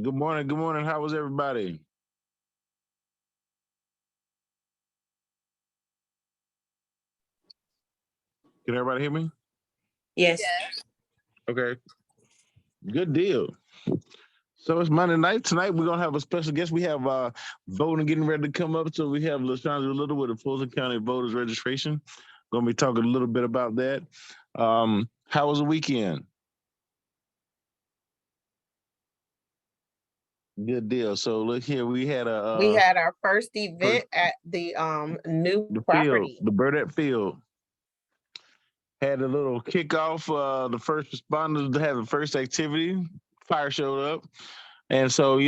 Good morning. Good morning. How was everybody? Can everybody hear me? Yes. Okay. Good deal. So it's Monday night. Tonight we're gonna have a special guest. We have voting getting ready to come up. So we have LaShondra Little with the Fulton County voters registration. Gonna be talking a little bit about that. How was the weekend? Good deal. So look here, we had We a had our first first, event at the new the field, property. the Burdette Field. Had a little kickoff. The first responders had the first activity. Fire showed up. And so,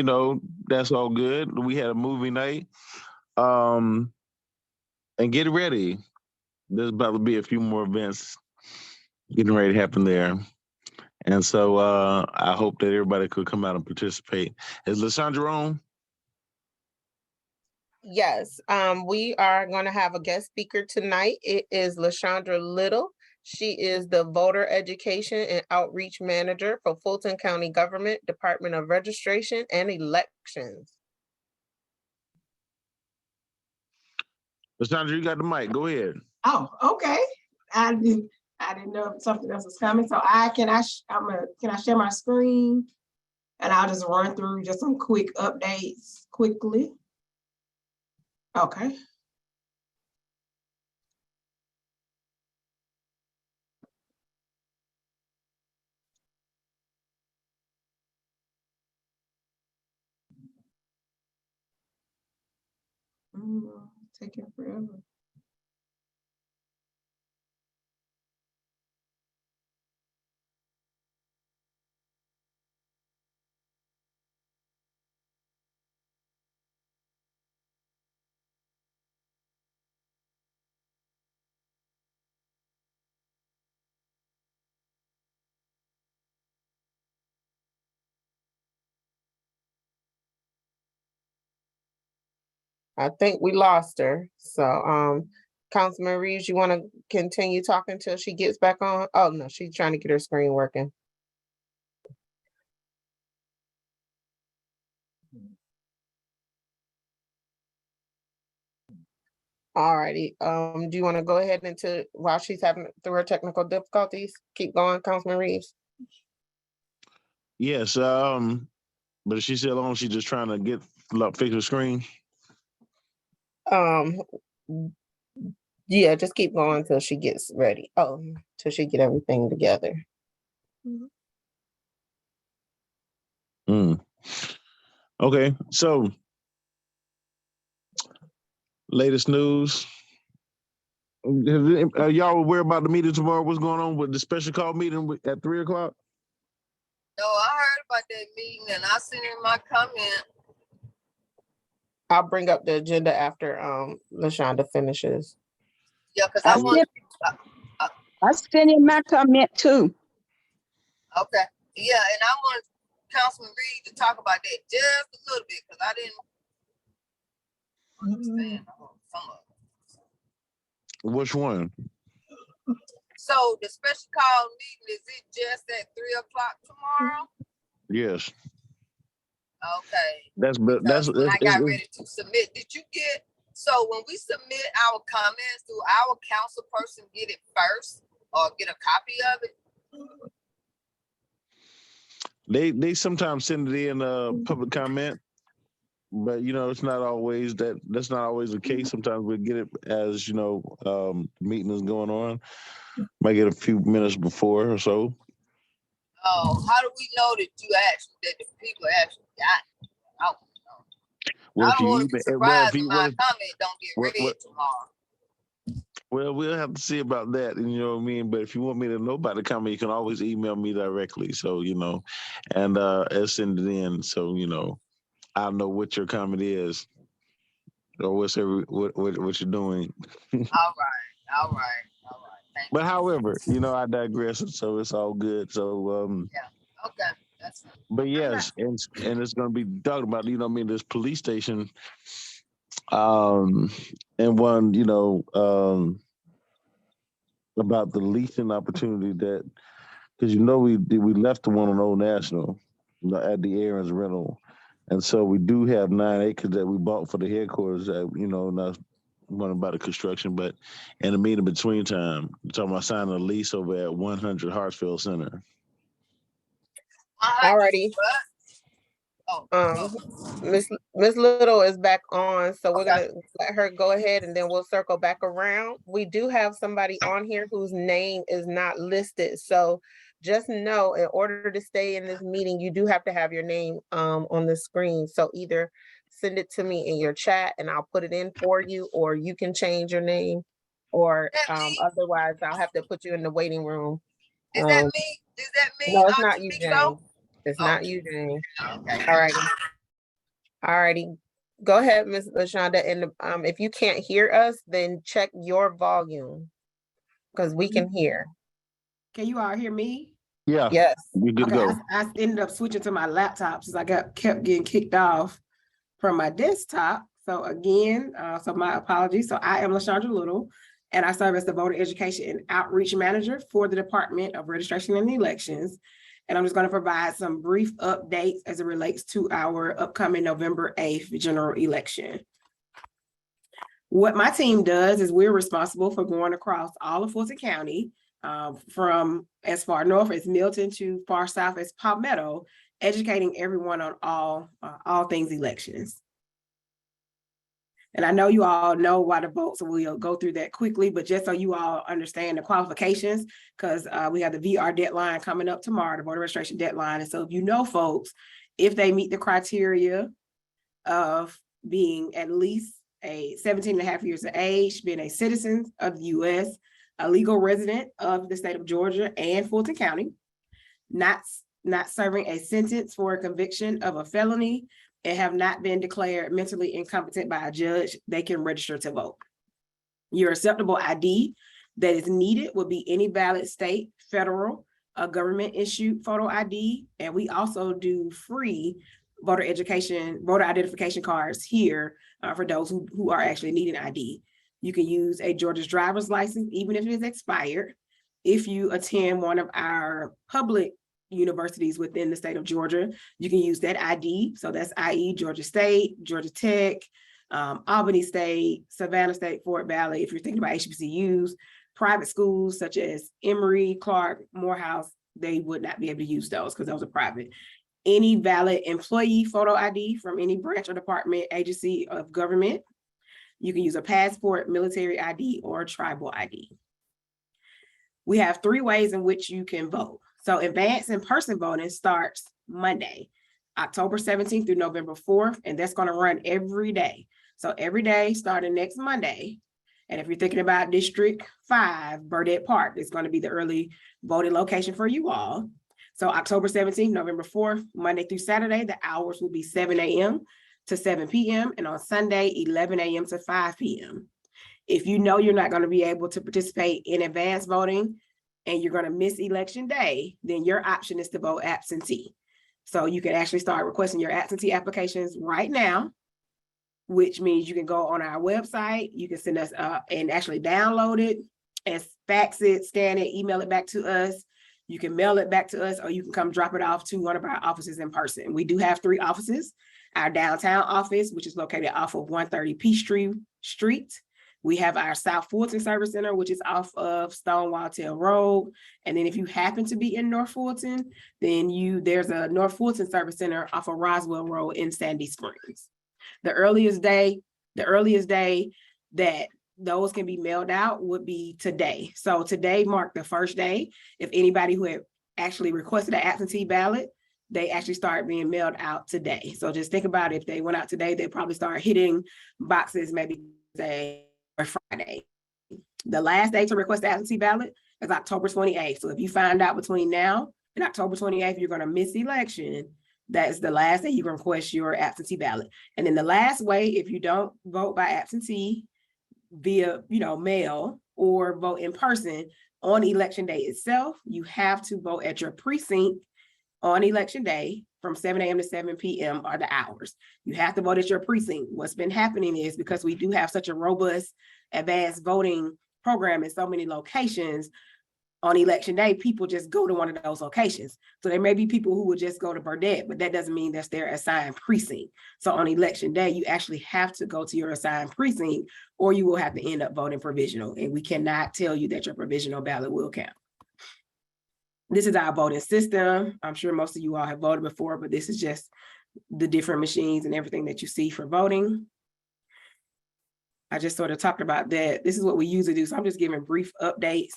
that's all good. We had a movie night. Um, and get ready. There's about to be a few more events getting ready to happen there. And so I hope that everybody could come out and participate. Is Lysandra on? Yes, we are going to have a guest speaker tonight. It is LaShondra Little. She is the Voter Education and Outreach Manager for Fulton County Government, Department of Registration and Elections. Lysandra, you got the mic. Go ahead. Oh, okay. I didn't know if something else was coming. So can I share my screen and I'll just run through just some quick updates quickly. Okay. Taking forever. I think we lost her. So, Councilman Reeves, you want to continue talking until she gets back on? Oh, no, she's trying to get her screen working. All righty. Do you want to go ahead into while she's having through her technical difficulties? Keep going, Councilman Reeves. Yes. But she's still on. She's just trying to fix her screen. Um, yeah, just keep going until she gets ready. Oh, till she get everything together. Okay, so latest news. Are y'all aware about the meeting tomorrow? What's going on with the special call meeting at 3:00? No, I heard about that meeting and I sent in my comment. I'll bring up the agenda after LaShonda finishes. Yeah, because I want. I sent in my comment too. Okay. Yeah, and I want Councilman Reed to talk about that just a little bit because I didn't understand some of it. Which one? So the special call meeting, is it just at 3:00 tomorrow? Yes. Okay. That's when I got ready to submit, did you get? So when we submit our comments, do our council person get it first or get a copy of it? They sometimes send it in public comment, but it's not always that's not always the case. Sometimes we get it as meeting is going on. Might get a few minutes before or so. Oh, how do we know that the people actually got it? I don't know. Well, I don't want to be surprised when my comment don't get read tomorrow. Well, we'll have to see about that, you know what I mean? But if you want me to know about the comment, you can always email me directly. So, and I'll send it in. So, I'll know what your comment is or what you're doing. All right. Thank but you. However, I digress. So it's all good. So, yeah. Okay. That's fine. But yes, and it's going to be talking about, this police station, and one, about the leasing opportunity that, because we left the one on Old National, at the Aaron's rental. And so we do have 9 acres that we bought for the headquarters that, not one about the construction, but in the meeting between time, we're talking about signing a lease over at 100 Hartsfield Center. Alrighty. Oh, Miss Little is back on, so we're gonna let her go ahead and then we'll circle back around. We do have somebody on here whose name is not listed, so just know in order to stay in this meeting, you do have to have your name on the screen. So either send it to me in your chat and I'll put it in for you, or you can change your name, or otherwise I'll have to put you in the waiting room. Is that me? Is that me? No, it's not you, Jane. It's Oh. not you, Jane. Okay. All righty. Go ahead, Ms. LaShonda, and if you can't hear us, then check your volume, because we can hear. Can you all hear me? Yeah. Yes. You're good Okay, to go. I ended up switching to my laptop since I kept getting kicked off from my desktop. So again, so my apologies. So I am LaShonda Little, and I serve as the Voter Education and Outreach Manager for the Department of Registration and Elections. And I'm just going to provide some brief updates as it relates to our upcoming November 8th general election. What my team does is we're responsible for going across all of Fulton County, from as far north as Milton to far south as Palmetto, educating everyone on all things elections. And I know you all know why to vote, so we'll go through that quickly, but just so you all understand the qualifications, because we have the VR deadline coming up tomorrow, the voter registration deadline. And so if you know folks, if they meet the criteria of being at least 17 and a half years of age, being a citizen of the US, a legal resident of the state of Georgia and Fulton County, not serving a sentence for a conviction of a felony, and have not been declared mentally incompetent by a judge, they can register to vote. Your acceptable ID that is needed will be any valid state, federal, government issued photo ID. And we also do free voter identification cards here for those who are actually needing ID. You can use a Georgia's driver's license, even if it is expired. If you attend one of our public universities within the state of Georgia, you can use that ID. So that's i.e. Georgia State, Georgia Tech, Albany State, Savannah State, Fort Valley. If you're thinking about HBCUs, private schools such as Emory, Clark, Morehouse, they would not be able to use those because those are private. Any valid employee photo ID from any branch or department, agency of government. You can use a passport, military ID, or tribal ID. We have 3 ways in which you can vote. So advanced in-person voting starts Monday, October 17th through November 4th, and that's going to run every day. So every day starting next Monday. And if you're thinking about District 5, Burdett Park, it's going to be the early voting location for you all. So October 17th, November 4th, Monday through Saturday, the hours will be 7 a.m. to 7 p.m. and on Sunday, 11 a.m. to 5 p.m. If you know you're not going to be able to participate in advance voting and you're going to miss election day, then your option is to vote absentee. So you can actually start requesting your absentee applications right now, which means you can go on our website, you can send us and actually download it and fax it, scan it, email it back to us. You can mail it back to us, or you can come drop it off to one of our offices in person. We do have 3 offices. Our downtown office, which is located off of 130 Peachtree Street. We have our South Fulton Service Center, which is off of Stonewall Tail Road. And then if you happen to be in North Fulton, then there's a North Fulton Service Center off of Roswell Road in Sandy Springs. The earliest day that those can be mailed out would be today. So today marked the first day. If anybody who had actually requested an absentee ballot, they actually start being mailed out today. So just think about it. If they went out today, they probably start hitting boxes maybe say or Friday. The last day to request the absentee ballot is October 28th. So if you find out between now and October 28th, you're going to miss election, that is the last day you can request your absentee ballot. And then the last way, if you don't vote by absentee via mail or vote in person on election day itself, you have to vote at your precinct on election day from 7 a.m. to 7 p.m. are the hours. You have to vote at your precinct. What's been happening is because we do have such a robust advanced voting program in so many locations, On election day, people just go to one of those locations. So there may be people who will just go to Burdett, but that doesn't mean that's their assigned precinct. So on election day, you actually have to go to your assigned precinct, or you will have to end up voting provisional. And we cannot tell you that your provisional ballot will count. This is our voting system. I'm sure most of you all have voted before, but this is just the different machines and everything that you see for voting. I just sort of talked about that. This is what we usually do. So I'm just giving brief updates.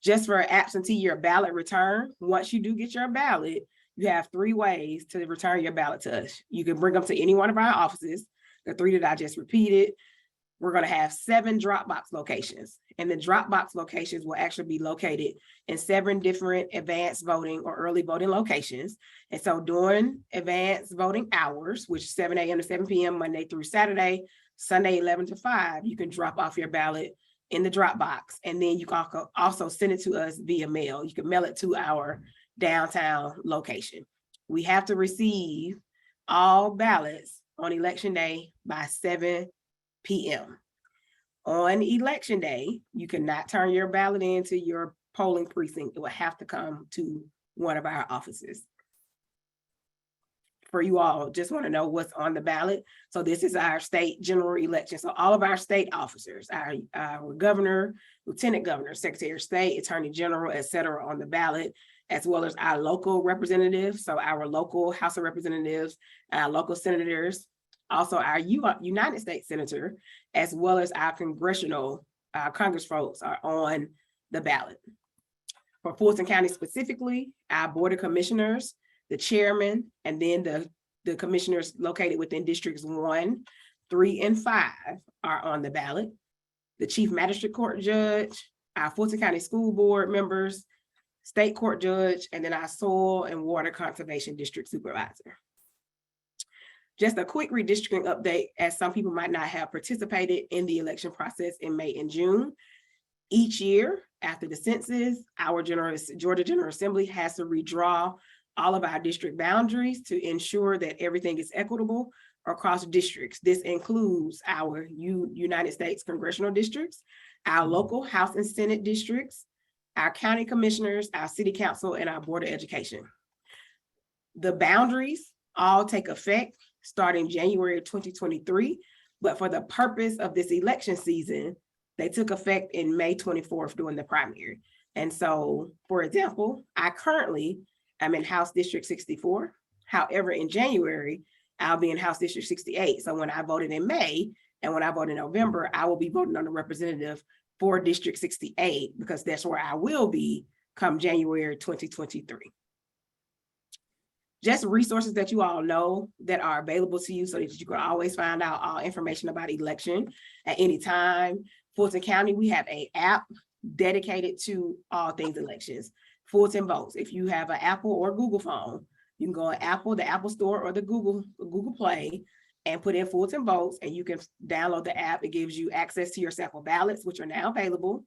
Just for absentee, your ballot return, once you do get your ballot, you have 3 ways to return your ballot to us. You can bring them to any one of our offices, the 3 that I just repeated. We're going to have 7 Dropbox locations, and the Dropbox locations will actually be located in 7 different advanced voting or early voting locations. And so during advanced voting hours, which is 7 a.m. to 7 p.m. Monday through Saturday, Sunday 11 to 5, you can drop off your ballot in the Dropbox, and then you can also send it to us via mail. You can mail it to our downtown location. We have to receive all ballots on election day by 7 p.m. On election day, you cannot turn your ballot into your polling precinct. It will have to come to one of our offices. For you all, just want to know what's on the ballot. So this is our state general election. So all of our state officers, our governor, lieutenant governor, secretary of state, attorney general, et cetera, on the ballot, as well as our local representatives. So our local House of Representatives, our local senators, also our United States senator, as well as our congressional, Congress folks are on the ballot. For Fulton County specifically, our board of commissioners, the chairman, and then the commissioners located within districts 1, 3, and 5 are on the ballot. The chief magistrate court judge, our Fulton County school board members, state court judge, and then our soil and water conservation district supervisor. Just a quick redistricting update, as some people might not have participated in the election process in May and June. Each year after the census, our Georgia General Assembly has to redraw all of our district boundaries to ensure that everything is equitable across districts. This includes our United States congressional districts, our local House and Senate districts, our county commissioners, our city council, and our board of education. The boundaries all take effect starting January of 2023, but for the purpose of this election season, they took effect in May 24th during the primary. And so, for example, I currently am in House District 64. However, in January, I'll be in House District 68. So when I voted in May and when I vote in November, I will be voting on a representative for District 68 because that's where I will be come January 2023. Just resources that you all know that are available to you so that you can always find out all information about election at any time. Fulton County, we have an app dedicated to all things elections. Fulton Votes. If you have an Apple or Google phone, you can go on Apple, the Apple Store, or the Google Play, and put in Fulton Votes, and you can download the app. It gives you access to your sample ballots, which are now available,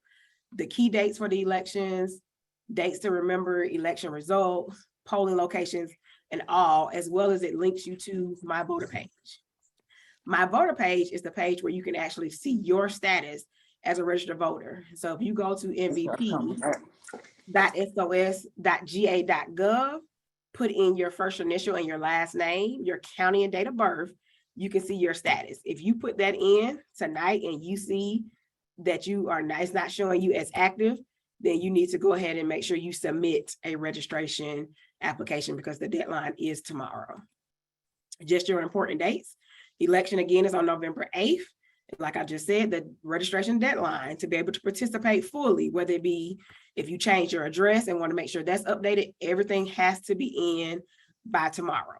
the key dates for the elections, dates to remember, election results, polling locations, and all, as well as it links you to My Voter page. My Voter page is the page where you can actually see your status as a registered voter. So if you go to mvp.sos.ga.gov, put in your first initial and your last name, your county and date of birth, you can see your status. If you put that in tonight and you see that it's not showing you as active, then you need to go ahead and make sure you submit a registration application because the deadline is tomorrow. Just your important dates. Election again is on November 8th. Like I just said, the registration deadline to be able to participate fully, whether it be if you change your address and want to make sure that's updated, everything has to be in by tomorrow.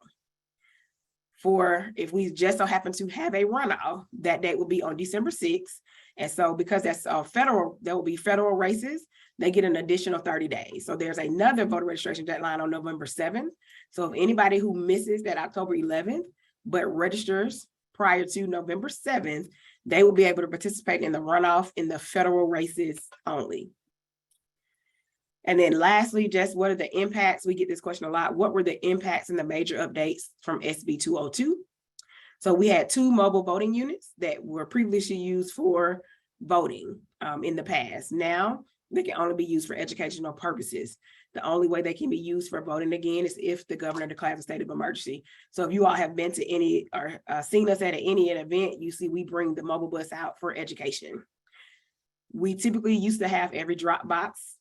For if we just so happen to have a runoff, that date will be on December 6th. And so because that's federal, there will be federal races, they get an additional 30 days. So there's another voter registration deadline on November 7th. So if anybody who misses that October 11th, but registers prior to November 7th, they will be able to participate in the runoff in the federal races only. And then lastly, just what are the impacts? We get this question a lot. What were the impacts and the major updates from SB 202? So we had 2 mobile voting units that were previously used for voting in the past. Now They can only be used for educational purposes. The only way they can be used for voting again is if the governor declares a state of emergency. So if you all have been to any or seen us at any event, you see we bring the mobile bus out for education. We typically used to have every drop box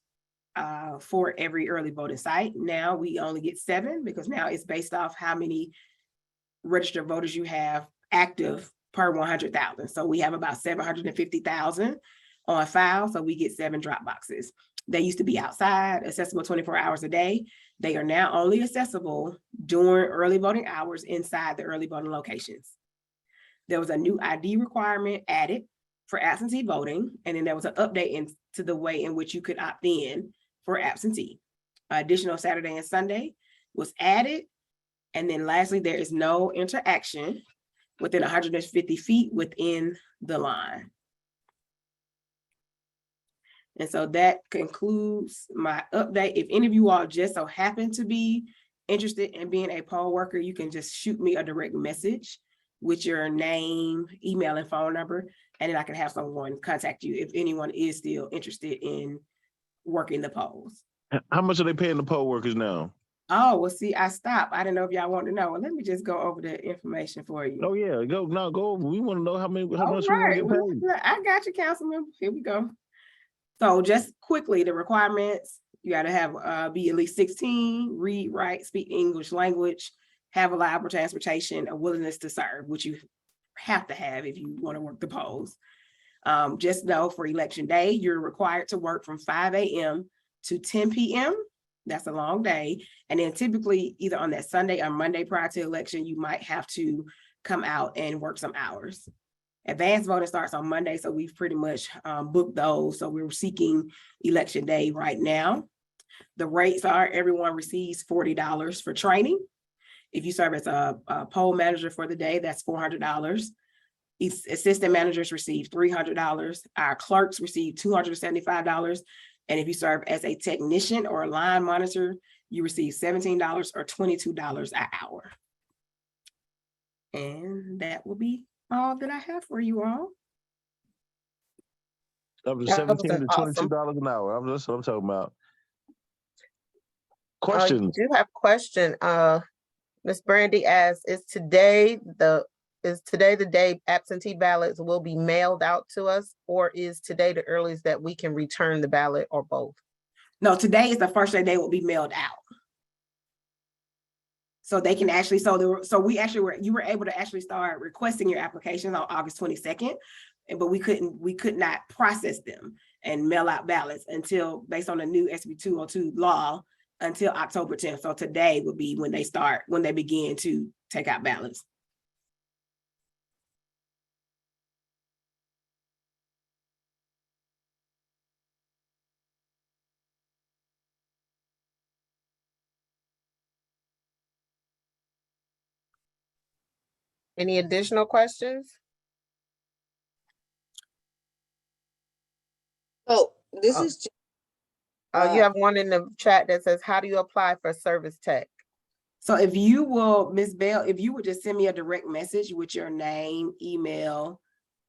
for every early voting site. Now we only get 7 because now it's based off how many registered voters you have active per 100,000. So we have about 750,000 on file. So we get 7 drop boxes. They used to be outside, accessible 24 hours a day. They are now only accessible during early voting hours inside the early voting locations. There was a new ID requirement added for absentee voting. And then there was an update into the way in which you could opt in for absentee. Additional Saturday and Sunday was added. And then lastly, there is no interaction within 150 feet within the line. And so that concludes my update. If any of you all just so happen to be interested in being a poll worker, you can just shoot me a direct message with your name, email, and phone number, and then I can have someone contact you if anyone is still interested in working the polls. How much are they paying the poll workers now? Oh, well, see, I stopped. I didn't know if y'all want to know. Well, let me just go over the information for you. Oh yeah, go over. We want to know how much we want to Right. get paid. I got you, Councilman. Here we go. So just quickly, the requirements, you got to have be at least 16, read, write, speak English language, have reliable transportation, a willingness to serve, which you have to have if you want to work the polls. Just know for election day, you're required to work from 5 a.m. to 10 p.m. That's a long day. And then typically either on that Sunday or Monday prior to election, you might have to come out and work some hours. Advanced voting starts on Monday, so we've pretty much booked those. So we're seeking election day right now. The rates are everyone receives $40 for training. If you serve as a poll manager for the day, that's $400. Assistant managers receive $300. Our clerks receive $275. And if you serve as a technician or a line monitor, you receive $17 or $22 an hour. And that will be all that I have for you all. Up to That was $17 to awesome. $22 an hour. That's what I'm talking about. You Questions? do have a question. Miss Brandy asks, is today the day absentee ballots will be mailed out to us, or is today the earliest that we can return the ballot, or both? No, today is the first day they will be mailed out. So they can actually, you were able to actually start requesting your applications on August 22nd, but we could not process them and mail out ballots until, based on the new SB 202 law, until October 10th. So today would be when they begin to take out ballots. Any additional questions? So this Oh. is, You have one in the chat that says, how do you apply for service tech? So if you will, Ms. Bell, if you would just send me a direct message with your name, email,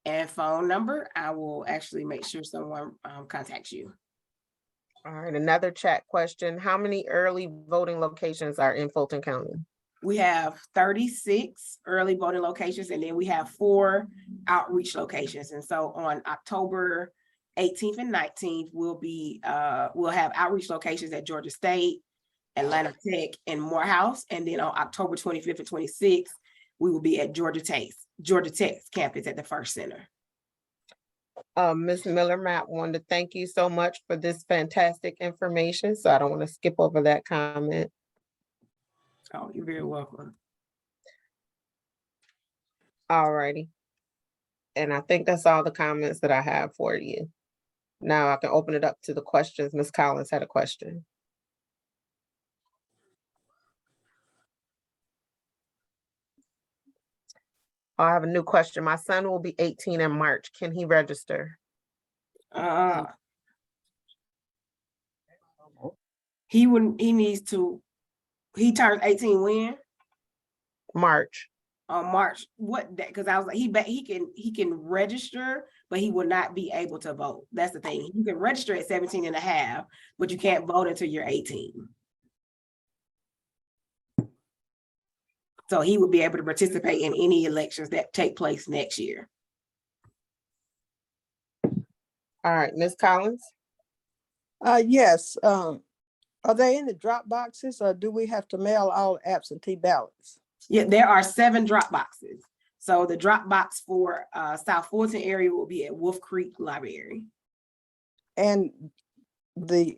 and phone number, I will actually make sure someone contacts you. All right, another chat question. How many early voting locations are in Fulton County? We have 36 early voting locations, and then we have 4 outreach locations. And so on October 18th and 19th, we'll have outreach locations at Georgia State, Atlanta Tech, and Morehouse. And then on October 25th and 26th, we will be at Georgia Tech's campus at the First Center. Ms. Miller-Matt wanted to thank you so much for this fantastic information. So I don't want to skip over that comment. Oh, you're very welcome. All righty. And I think that's all the comments that I have for you. Now I can open it up to the questions. Ms. Collins had a question. I have a new question. My son will be 18 in March. Can he register? He turns 18 when? March. On March, what day? Because I was like, he can register, but he will not be able to vote. That's the thing. You can register at 17 and a half, but you can't vote until you're 18. So he would be able to participate in any elections that take place next year. All right, Ms. Collins? Yes, are they in the drop boxes or do we have to mail all absentee ballots? Yeah, there are 7 drop boxes. So the drop box for South Fulton area will be at Wolf Creek Library. And when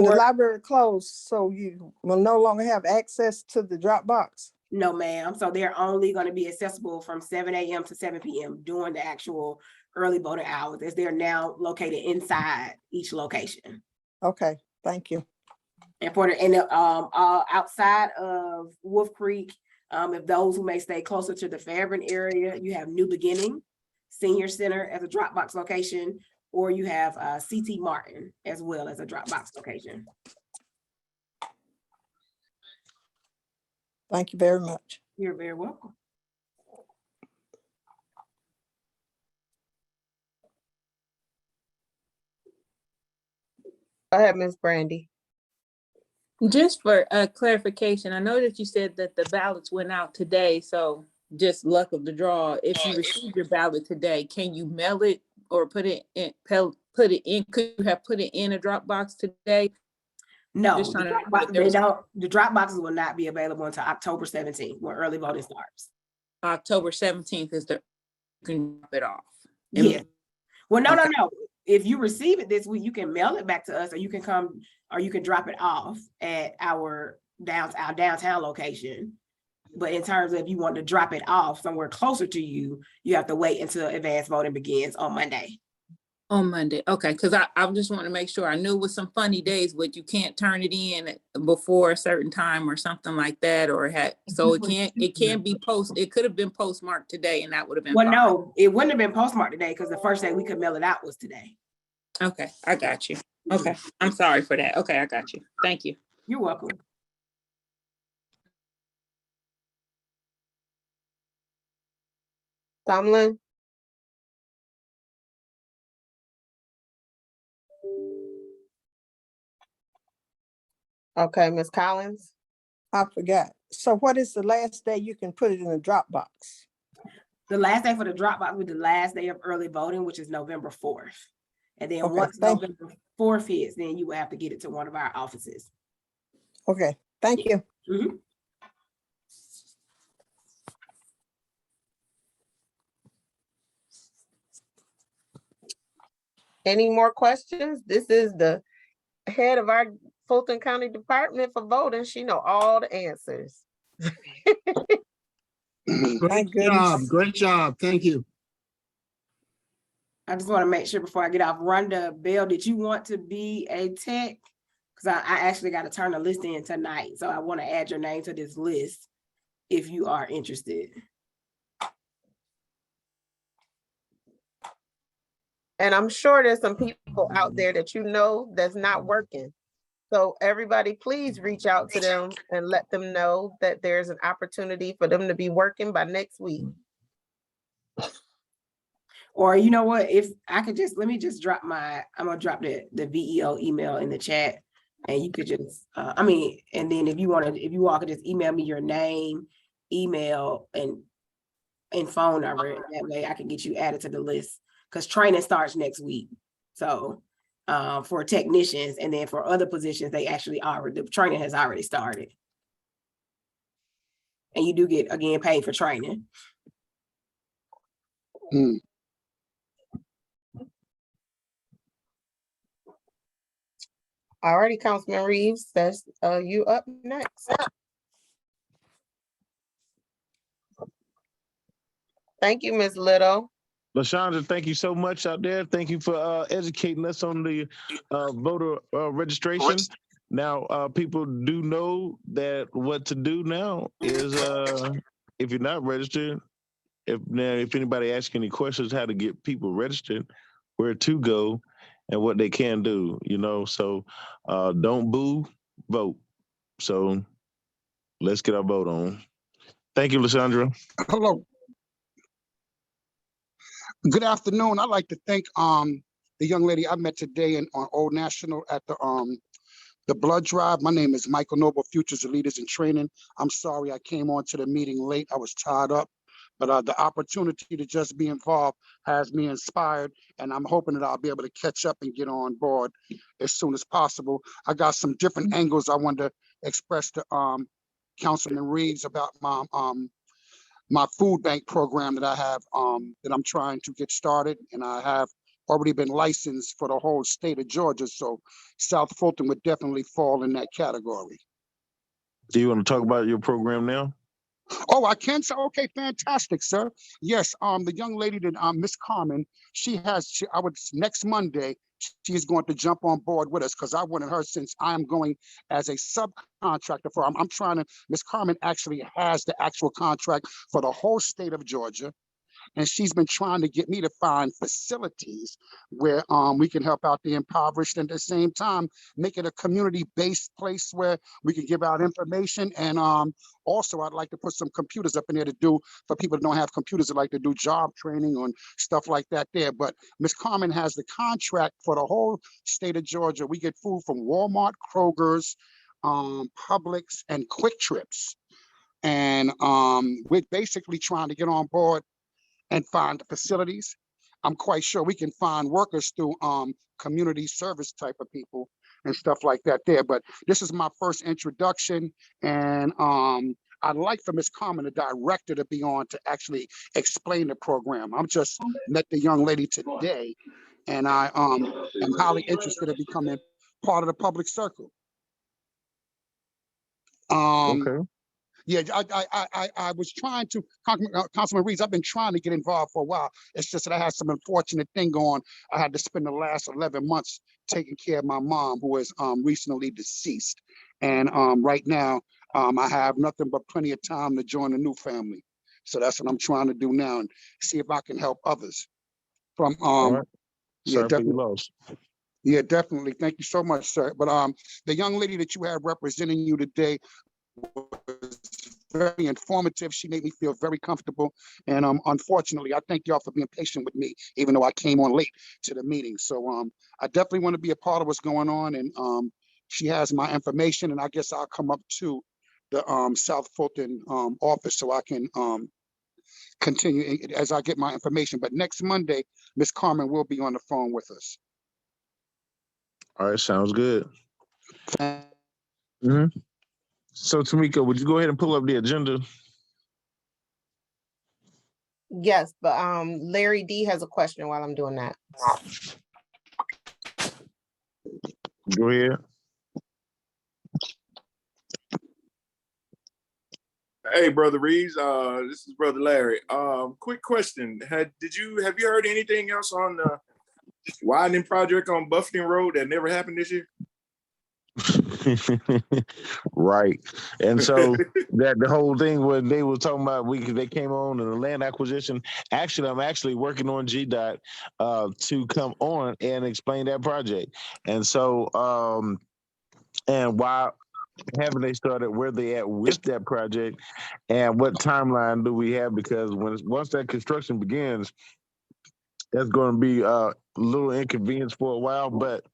the library closed, so you will no longer have access to the drop box? No, ma'am. So they're only going to be accessible from 7 a.m. to 7 p.m. during the actual early voting hours, as they're now located inside each location. Okay, thank you. And for the outside of Wolf Creek, if those who may stay closer to the Fairburn area, you have New Beginning Senior Center as a drop box location, or you have CT Martin as well as a drop box location. Thank you very much. You're very welcome. Go ahead, Ms. Brandy. Just for clarification, I know that you said that the ballots went out today, so just luck of the draw. If you receive your ballot today, can you mail it or put it in? Could you have put it in a drop box today? No, Just trying to the drop boxes will not be available until October 17th, when early voting starts. October 17th is the you can drop it off. Yeah. Well, no. If you receive it this week, you can mail it back to us, or you can come, or you can drop it off at our downtown location. But in terms of if you want to drop it off somewhere closer to you, you have to wait until advanced voting begins on Monday. On Monday, okay, because I just want to make sure. I knew it was some funny days, but you can't turn it in before a certain time or something like that, or so it can't be it could have been postmarked today, and that would have been fine. No, it wouldn't have been postmarked today because the first day we could mail it out was today. Okay, I got you. Okay, I'm sorry for that. Okay, I got you. Thank you. You're welcome. Tomlin? Okay, Ms. Collins? I forgot. So what is the last day you can put it in a drop box? The last day for the drop box will be the last day of early voting, which is November 4th. And then once November 4th hits, then you will have to get it to one of our offices. Okay, thank you. Mm-hmm. Any more questions? This is the head of our Fulton County Department for Voting. She know all the answers. Great job. Thank you. I just want to make sure before I get off, Rhonda Bell, did you want to be a tech? Because I actually got to turn the list in tonight. So I want to add your name to this list if you are interested. And I'm sure there's some people out there that you know that's not working. So everybody, please reach out to them and let them know that there's an opportunity for them to be working by next week. Or you know what, if I could just, let me just drop I'm gonna drop the VEO email in the chat, and you could just, and then if you all could just email me your name, email, and phone number. That way I can get you added to the list, because training starts next week. So for technicians, and then for other positions, the training has already started. And you do get, again, paid for training. Alrighty, Councilman Reeves, that's you up next. Thank you, Ms. Little. LaShondra, thank you so much out there. Thank you for educating us on the voter registration. Now, people do know that what to do now is if you're not registered, if anybody asks any questions how to get people registered, where to go and what they can do, so don't boo, vote. So let's get our vote on. Thank you, LaShondra. Hello. Good afternoon. I'd like to thank the young lady I met today on Old National at the blood drive. My name is Michael Noble, Futures of Leaders in Training. I'm sorry I came on to the meeting late. I was tied up, but the opportunity to just be involved has me inspired, and I'm hoping that I'll be able to catch up and get on board as soon as possible. I got some different angles I want to express to Councilman Reeves about my food bank program that I have that I'm trying to get started, and I have already been licensed for the whole state of Georgia. So South Fulton would definitely fall in that category. Do you want to talk about your program now? Oh, I can. So okay, fantastic, sir. Yes, the young lady that Miss Carmen, next Monday, she's going to jump on board with us because I wanted her, since I am going as a subcontractor for I'm trying to, Miss Carmen actually has the actual contract for the whole state of Georgia. And she's been trying to get me to find facilities where we can help out the impoverished, and at the same time make it a community-based place where we can give out information. And also I'd like to put some computers up in there to do for people that don't have computers that like to do job training and stuff like that there. But Ms. Carmen has the contract for the whole state of Georgia. We get food from Walmart, Kroger's, Publix, and Quick Trips. And we're basically trying to get on board and find facilities. I'm quite sure we can find workers through community service type of people and stuff like that there. But this is my first introduction, and I'd like for Ms. Carmen, the director, to be on to actually explain the program. I'm just met the young lady today, and I am highly interested in becoming part of the public circle. Okay. Yeah, I was trying to, Councilman Reeves, I've been trying to get involved for a while. It's just that I had some unfortunate thing going. I had to spend the last 11 months taking care of my mom, who is recently deceased. And right now, I have nothing but plenty of time to join a new family. So that's what I'm trying to do now, and see if I can help others. From All right. yeah, Sorry for your definitely. loss. Yeah, definitely. Thank you so much, sir. But the young lady that you have representing you today was very informative. She made me feel very comfortable. And unfortunately, I thank y'all for being patient with me, even though I came on late to the meeting. So I definitely want to be a part of what's going on. And she has my information, and I guess I'll come up to the South Fulton office so I can continue as I get my information. But next Monday, Miss Carmen will be on the phone with us. All right, sounds good. Mm-hmm. So, Tamika, would you go ahead and pull up the agenda? Yes, but Larry D has a question while I'm doing that. Go ahead. Hey, Brother Reeves, this is Brother Larry. Quick question. Have you heard anything else on the widening project on Buffington Road that never happened this year? Right. And so that the whole thing when they were talking about they came on and the land acquisition. Actually, I'm actually working on GDOT to come on and explain that project. And so and why haven't they started, where they at with that project, and what timeline do we have? Because once that construction begins, that's going to be a little inconvenience for a while, but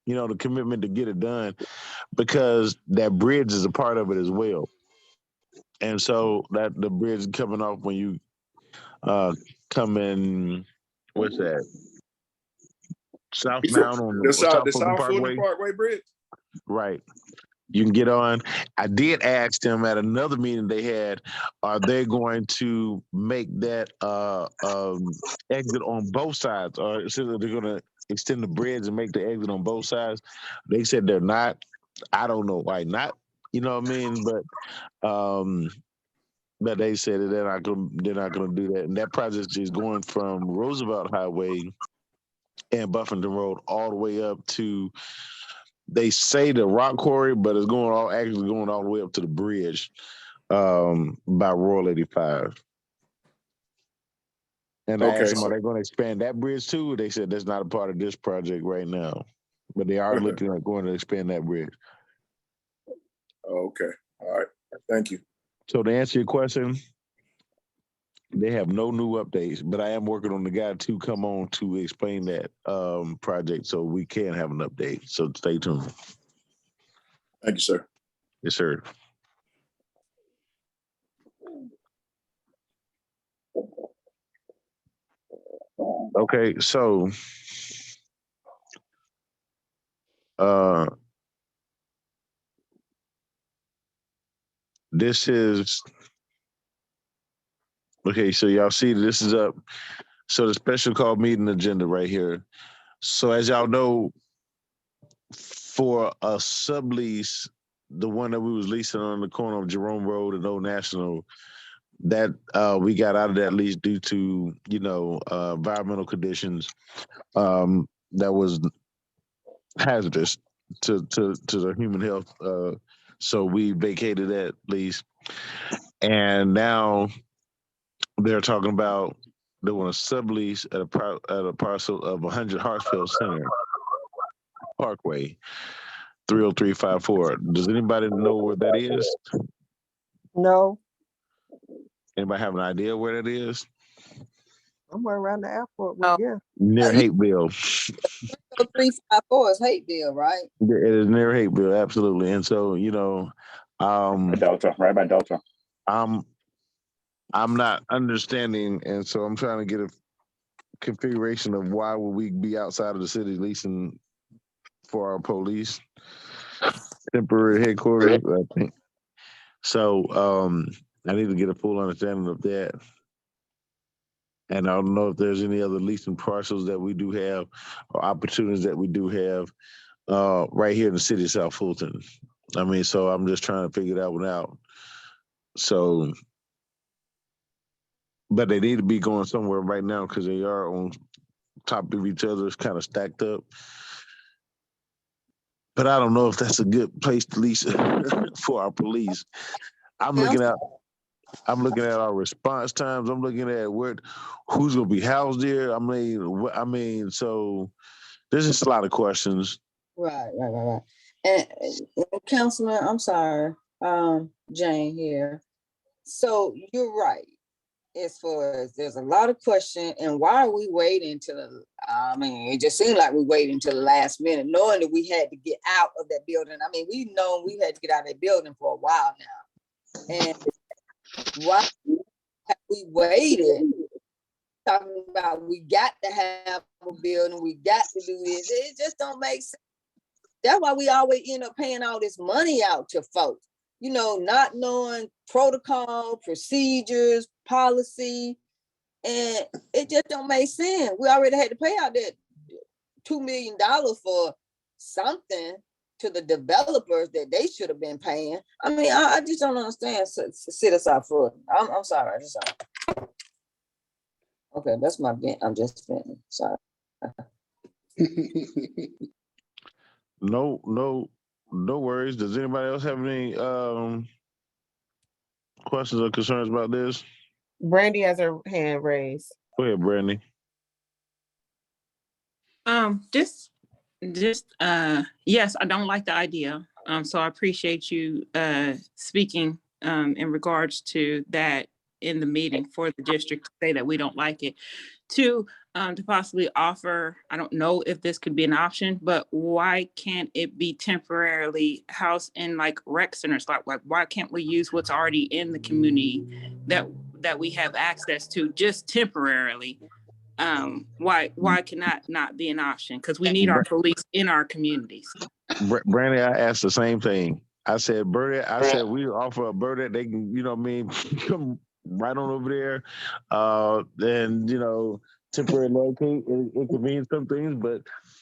the commitment to get it done, because that bridge is a part of it as well. And so that the bridge coming off when you come in, what's that? Southbound on the South Fulton Parkway. Parkway Bridge? Right. You can get on. I did ask them at another meeting they had, are they going to make that exit on both sides, or so they're going to extend the bridge and make the exit on both sides? They said they're not. I don't know why not. You know what I mean? But they said that they're not going to do that. And that project is going from Roosevelt Highway and Buffington Road all the way up to, they say, the rock quarry, but it's going all the way up to the bridge by Royal 85. And I asked them, are they going to expand that bridge too? They said that's not a part of this project right now, but they are looking at going to expand that bridge. Okay. All right. Thank you. So to answer your question, They have no new updates, but I am working on the guy to come on to explain that project so we can have an update. So stay tuned. Thank you, sir. Yes, sir. Okay, so this is okay, so y'all see this is up. So the special call meeting agenda right here. So as y'all know, for a sublease, the one that we was leasing on the corner of Jerome Road and Old National, that we got out of that lease due to environmental conditions that was hazardous to the human health. So we vacated that lease, and now they're talking about they want to sublease at a parcel of 100 Hartsfield Center Parkway, 30354. Does anybody know where that is? No, Anybody have an idea where that is? somewhere around the airport, Oh. yeah. Near Hateville. 354 is Hateville, right? It is near Hateville, absolutely. And so, Delta, right by Delta. I'm not understanding, and so I'm trying to get a configuration of why would we be outside of the city leasing for our police temporary headquarters, I think. So I need to get a full understanding of that. And I don't know if there's any other leasing parcels that we do have or opportunities that we do have right here in the city of South Fulton. I mean, so I'm just trying to figure that one out. So, but they need to be going somewhere right now because they are on top of each other. It's kind of stacked up. But I don't know if that's a good place to lease for our police. I'm looking at our response times. I'm looking at who's going to be housed there. I mean, so there's just a lot of questions. Right. And Councilman, I'm sorry, Jane here. So you're right. As far as there's a lot of questions, and why are we waiting till it just seemed like we waited until the last minute, knowing that we had to get out of that building. I mean, we've known we had to get out of that building for a while now. And why have we waited? Talking about we got to have a building, we got to do this. It just don't make sense. That's why we always end up paying all this money out to folks, not knowing protocol, procedures, policy, and it just don't make sense. We already had to pay out that $2 million for something to the developers that they should have been paying. I mean, I just don't understand. Sit aside for it. I'm sorry. Okay, that's my vent. I'm just venting. Sorry. No worries. Does anybody else have any questions or concerns about this? Brandy has her hand raised. Go ahead, Brandy. Yes, I don't like the idea. So I appreciate you speaking in regards to that in the meeting for the district to say that we don't like it. Two, to possibly offer, I don't know if this could be an option, but why can't it be temporarily housed in like rec centers? Like why can't we use what's already in the community that we have access to just temporarily? Why can that not be an option? Because we need our police in our communities. Brandy, I asked the same thing. I said, Bernadette, we offer a Bernadette, they can, come right on over there. And, temporary locate, it could mean some things, but,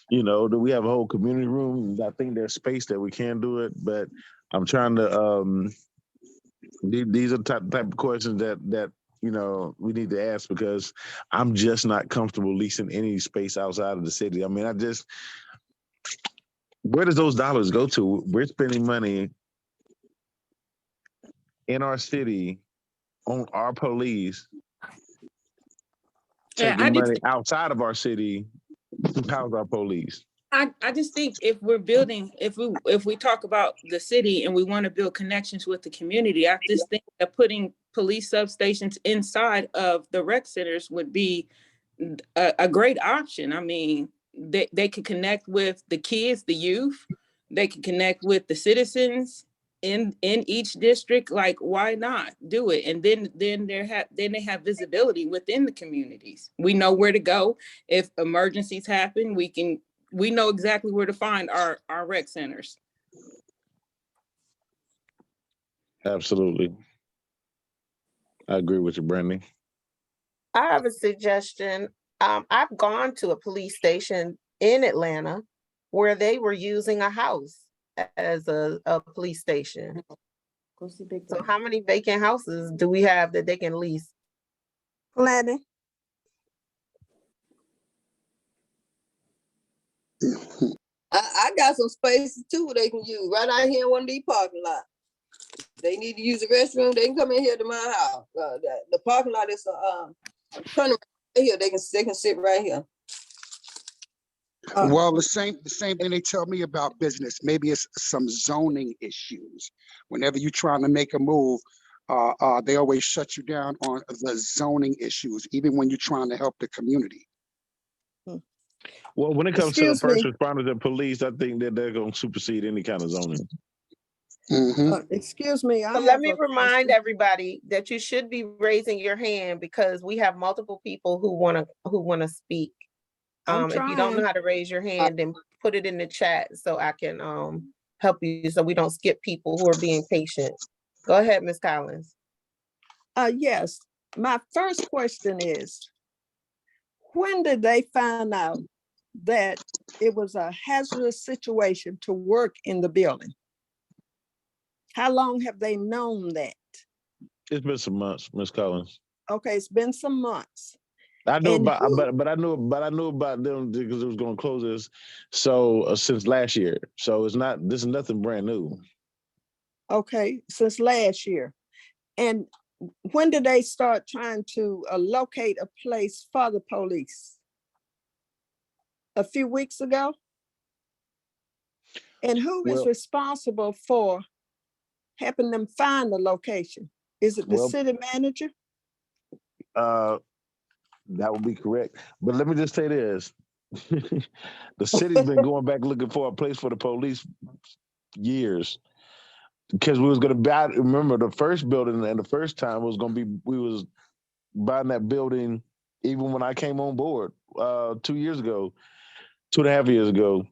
do we have a whole community room? I think there's space that we can do it, but I'm trying to, these are type of questions that we need to ask because I'm just not comfortable leasing any space outside of the city. I mean, where does those dollars go to? We're spending money in our city on our police, taking money outside of our city to house our police. I just think if we're building, if we talk about the city and we want to build connections with the community, I just think that putting police substations inside of the rec centers would be a great option. I mean, they could connect with the kids, the youth, they could connect with the citizens in each district. Like, why not do it? And then they have visibility within the communities. We know where to go if emergencies happen. We know exactly where to find our rec centers. Absolutely. I agree with you, Brandy. I have a suggestion. I've gone to a police station in Atlanta where they were using a house as a police station. So how many vacant houses do we have that they can lease? Planning. I got some spaces too they can use right out here in one of these parking lots. They need to use the restroom, they can come in here to my house. The parking lot is turn around here, they can sit right here. Well, the same thing they tell me about business. Maybe it's some zoning issues. Whenever you're trying to make a move, they always shut you down on the zoning issues, even when you're trying to help the community. Well, when it comes to the Excuse first me. responders and police, I think that they're going to supersede any kind of zoning. Excuse me. So let me remind everybody that you should be raising your hand because we have multiple people who wanna speak. If you don't know trying. how to raise your hand, then put it in the chat so I can help you so we don't skip people who are being patient. Go ahead, Ms. Collins. Yes. My first question is, when did they find out that it was a hazardous situation to work in the building? How long have they known that? It's been some months, Ms. Collins. Okay, it's been some months. I knew And about, but I knew about them because it was going to close this. So since last year, so this is nothing brand new. Okay, since last year. And when did they start trying to locate a place for the police? A few weeks ago? And who is responsible for helping them find the location? Is it the city manager? That would be correct. But let me just say this. The city's been going back looking for a place for the police years. Because we was going to buy, remember the first building and the first time was going to be, we was buying that building even when I came on board 2 years ago, 2.5 years ago,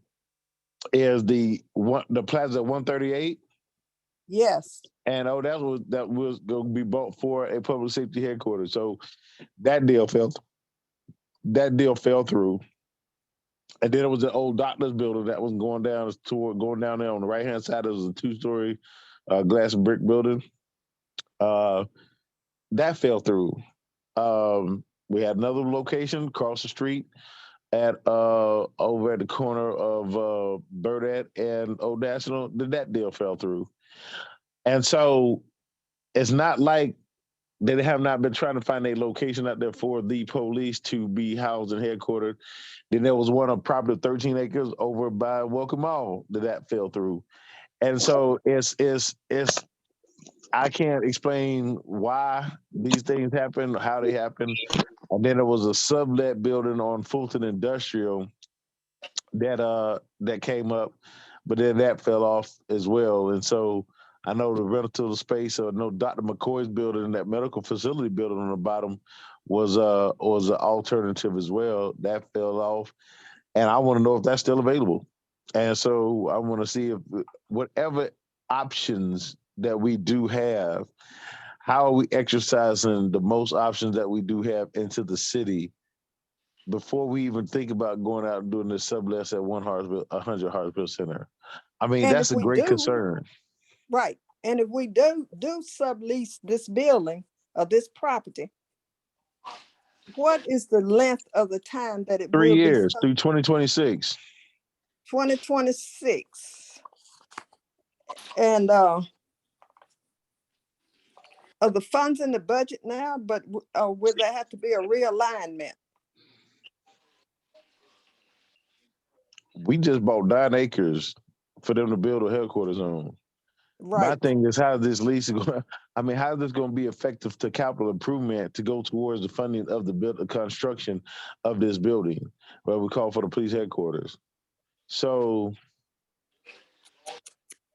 is the Plaza 138. Yes. And that was going to be bought for a public safety headquarters. So that deal fell through. And then it was the old doctor's building that was going down there on the right hand side. It was a 2-story glass and brick building. That fell through. We had another location across the street at over at the corner of Burdett and Old National. That deal fell through. And so it's not like they have not been trying to find a location out there for the police to be housed and headquartered. Then there was one on property of 13 acres over by Welcome Mall that fell through. And so it's I can't explain why these things happen, how they happen. And then there was a sublet building on Fulton Industrial that came up, but then that fell off as well. And so I know the rental space, I know Dr. McCoy's building, that medical facility building on the bottom was an alternative as well. That fell off. And I want to know if that's still available. And so I want to see if whatever options that we do have, how are we exercising the most options that we do have into the city before we even think about going out and doing this sublets at 100 Hartsville Center? I mean, And that's a great concern. Right. And if we do sublease this building or this property, what is the length of the time that it 3 will years be? through 2026. 2026. And are the funds in the budget now, but will there have to be a realignment? We just bought 9 acres for them to build a headquarters on. My Right. thing is how this lease is going. I mean, how is this going to be effective to capital improvement to go towards the funding of the construction of this building, what we call for the police headquarters. So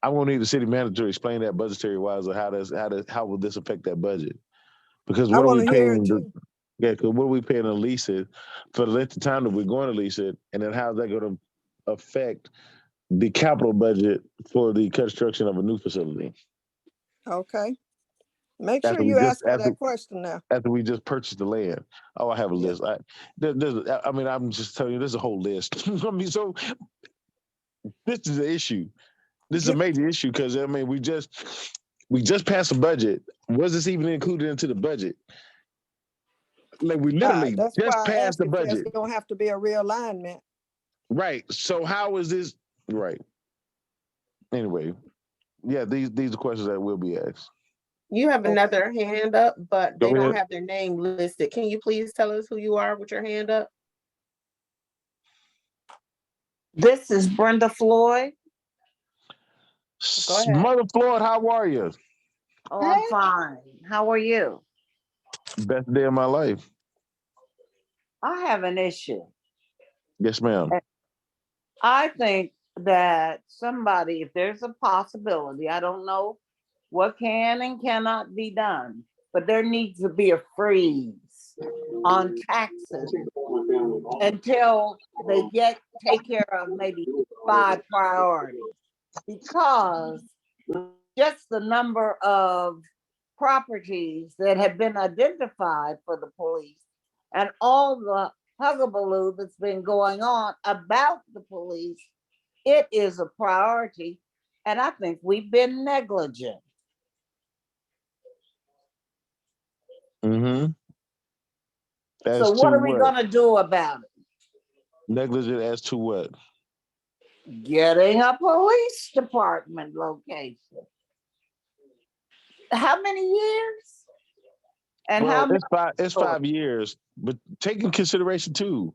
I won't need the city manager to explain that budgetary wise, or how will this affect that budget? Because I what are want we to hear it paying? too. Yeah, because what are we paying to lease it for the length of time that we're going to lease it, and then how's that going to affect the capital budget for the construction of a new facility Okay. Make sure after we you just ask her that question now. after we just purchased the land? Oh, I have a Yeah. list. I mean, I'm just telling you, there's a whole list. I mean, so this is an issue. This is a Get, major issue because I mean, we just passed a budget. Was this even included into the budget? Like we literally that's just why I passed asked the if there's budget. going to have to be a realignment. Right. So how is this right? Anyway, yeah, these are questions that will be asked. You have Okay. another hand up, but Go they don't ahead. have their name listed. Can you please tell us who you are with your hand up? This is Brenda Floyd. Go ahead. Mother Floyd, how are you? Oh, I'm fine. How are you? Best day of my life. I have an issue. Yes, ma'am. I think that somebody, if there's a possibility, I don't know what can and cannot be done, but there needs to be a freeze on taxes until they take care of maybe 5 priorities, because just the number of properties that have been identified for the police and all the hugabaloo that's been going on about the police, it is a priority. And I think we've been negligent. Mm-hmm. So what are we gonna do about it? Negligent as to what? Getting a police department location. How many years? And well, how many? it's 5 years, but take in consideration too,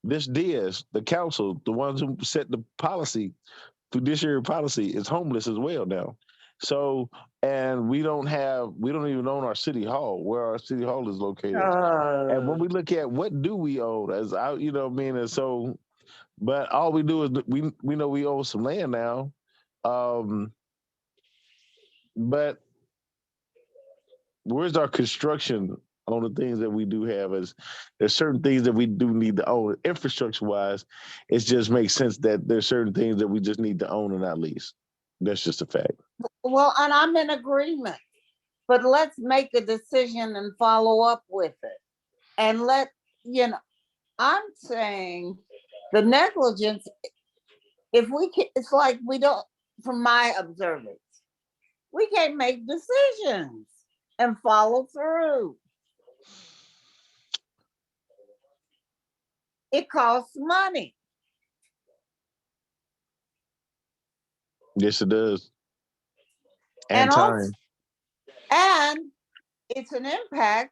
this DS, the council, the ones who set the policy, fiduciary policy, is homeless as well now. So, and we don't even own our city hall, where our city hall is located. And when we look at what do we own, as I, you know what I mean, and so, but all we do is we know we own some land now, but where's our construction on the things that we do have? As there's certain things that we do need to own infrastructure wise. It just makes sense that there's certain things that we just need to own and not lease. That's just a fact. Well, and I'm in agreement, but let's make a decision and follow up with it. And I'm saying the negligence, it's like we don't, from my observance, we can't make decisions and follow through. It costs money. Yes, it does. And time. And it's an impact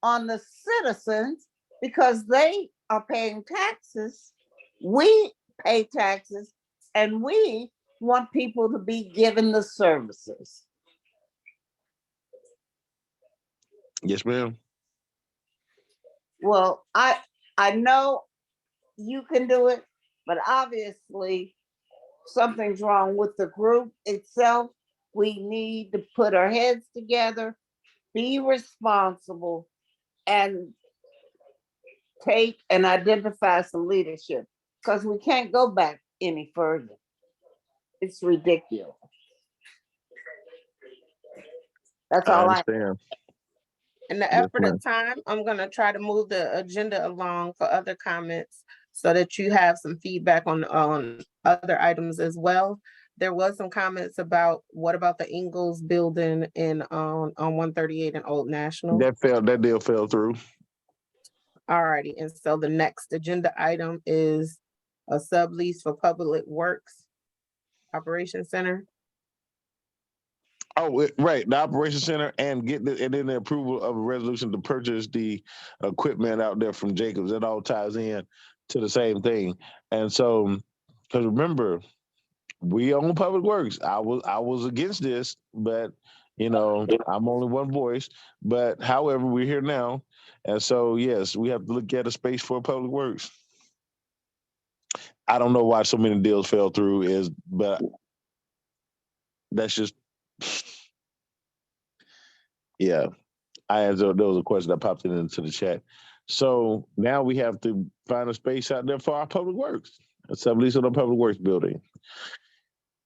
on the citizens because they are paying taxes. We pay taxes, and we want people to be given the services. Yes, ma'am. Well, I know you can do it, but obviously something's wrong with the group itself. We need to put our heads together, be responsible, and take and identify some leadership, because we can't go back any further. It's ridiculous. That's all I understand. In the effort of time, I'm going to try to move the agenda along for other comments so that you have some feedback on other items as well. There was some comments about what about the Ingalls building on 138 and Old National. That deal fell through. All righty. And so the next agenda item is a sublease for Public Works Operations Center. Oh, right. The Operations Center and then the approval of a resolution to purchase the equipment out there from Jacobs. It all ties in to the same thing. And so, because remember, We own Public Works. I was against this, but you know, I'm only one voice. But however, we're here now. And so yes, we have to look at a space for Public Works. I don't know why so many deals fell through, but that's just yeah. There was a question that popped into the chat. So now we have to find a space out there for our Public Works. A sublease on a Public Works building.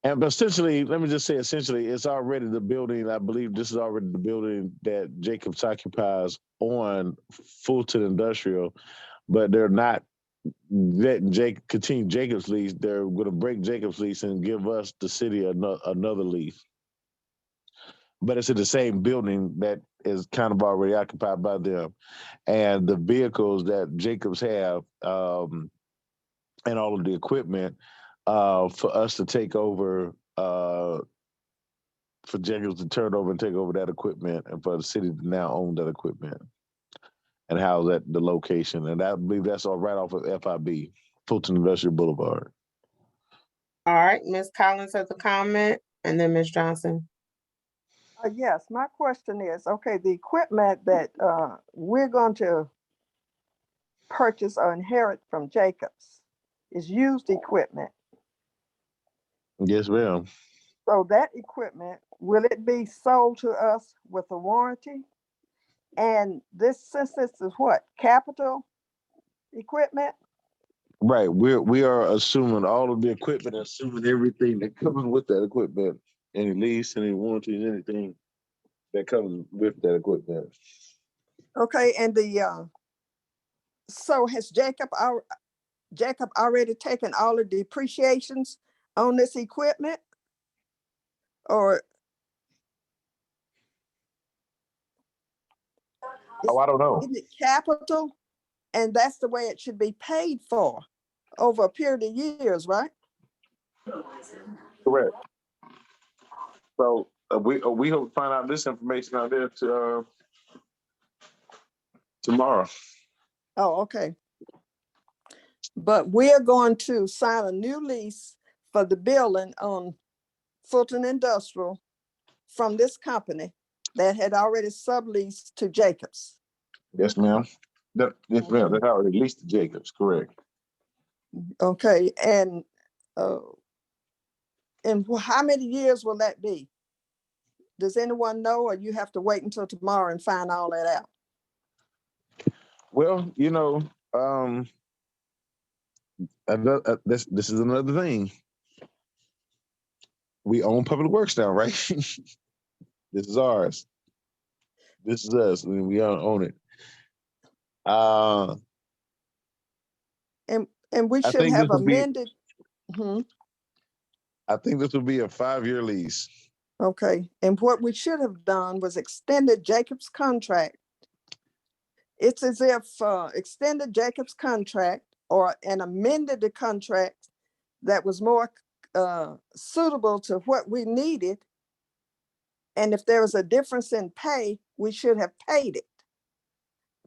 And essentially, let me just say, it's already the building. I believe this is already the building that Jacobs occupies on Fulton Industrial, but they're not letting continue Jacobs' lease. They're going to break Jacobs' lease and give us, the city, another lease. But it's in the same building that is kind of already occupied by them. And the vehicles that Jacobs have and all of the equipment for us to take over, for Jacobs to turn over and take over that equipment, and for the city to now own that equipment and house at the location. And I believe that's all right off of FIB, Fulton Industrial Boulevard. All right, Ms. Collins has a comment, and then Ms. Johnson. Yes, my question is, okay, the equipment that we're going to purchase or inherit from Jacobs is used equipment. Yes, ma'am. So that equipment, will it be sold to us with a warranty? And since this is what, capital equipment? Right. We are assuming all of the equipment, assuming everything that comes with that equipment, any lease, any warranties, anything that comes with that equipment. Okay, and so has Jacob already taken all the depreciations on this equipment? Or I don't know. Isn't it capital? And that's the way it should be paid for over a period of years, right? Correct. So we hope to find out this information out there tomorrow. Oh, okay. But we're going to sign a new lease for the building on Fulton Industrial from this company that had already subleased to Jacobs. Yes, ma'am. Yes, ma'am. That's already leased to Jacobs, correct. Okay, and how many years will that be? Does anyone know, or you have to wait until tomorrow and find all that out? Well, you know, this is another thing. We own Public Works now, right? This is ours. This is us. We own it. And we should have amended. I think this will be a 5-year lease. Okay, and what we should have done was extended Jacob's contract. It's as if extended Jacob's contract and amended the contract that was more suitable to what we needed. And if there was a difference in pay, we should have paid it.